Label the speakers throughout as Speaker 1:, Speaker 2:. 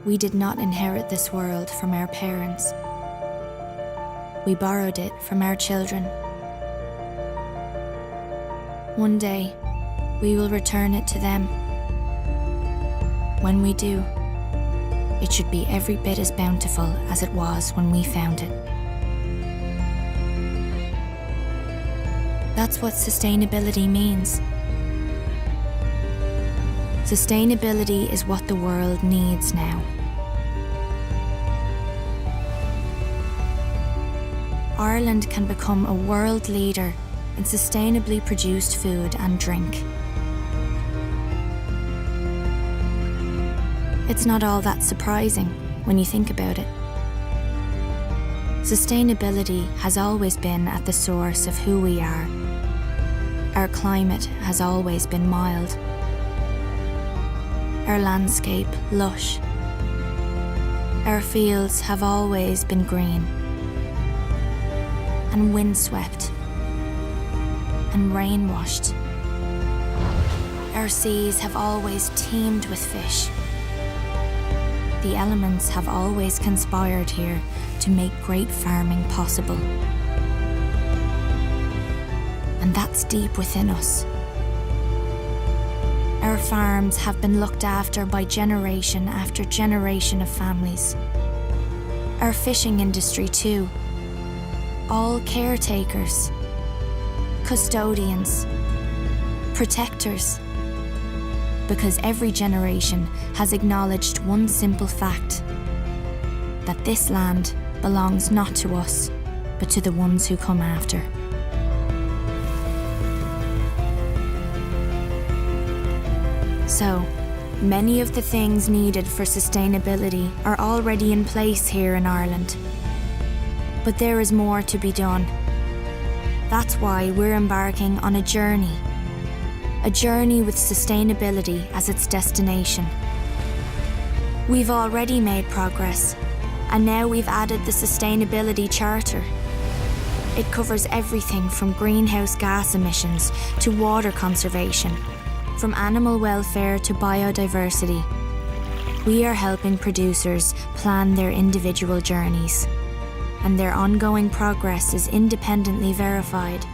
Speaker 1: We did not inherit this world from our parents. We borrowed it from our children. One day, we will return it to them. When we do, it should be every bit as bountiful as it was when we found it. That's what sustainability means. Sustainability is what the world needs now. Ireland can become a world leader in sustainably produced food and drink. It's not all that surprising when you think about it. Sustainability has always been at the source of who we are. Our climate has always been mild. Our landscape lush. Our fields have always been green and windswept and rain-washed. Our seas have always teemed with fish. The elements have always conspired here to make great farming possible. And that's deep within us. Our farms have been looked after by generation after generation of families. Our fishing industry too. All caretakers, custodians, protectors. Because every generation has acknowledged one simple fact, that this land belongs not to us, but to the ones who come after. So, many of the things needed for sustainability are already in place here in Ireland. But there is more to be done. That's why we're embarking on a journey with sustainability as its destination. We've already made progress, and now we've added the Sustainability Charter. It covers everything from greenhouse gas emissions to water conservation, from animal welfare to biodiversity. We are helping producers plan their individual journeys, and their ongoing progress is independently verified.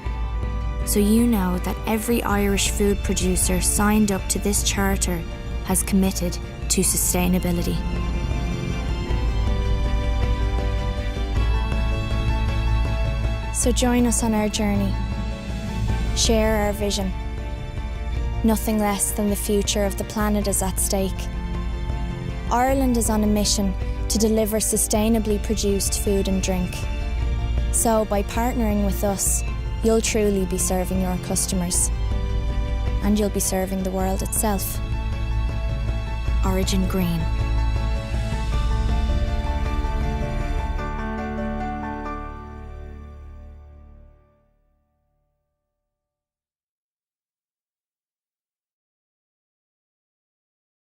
Speaker 1: So you know that every Irish food producer signed up to this charter has committed to sustainability. So join us on our journey. Share our vision. Nothing less than the future of the planet is at stake. Ireland is on a mission to deliver sustainably produced food and drink. So by partnering with us, you'll truly be serving your customers, and you'll be serving the world itself. Origin Green.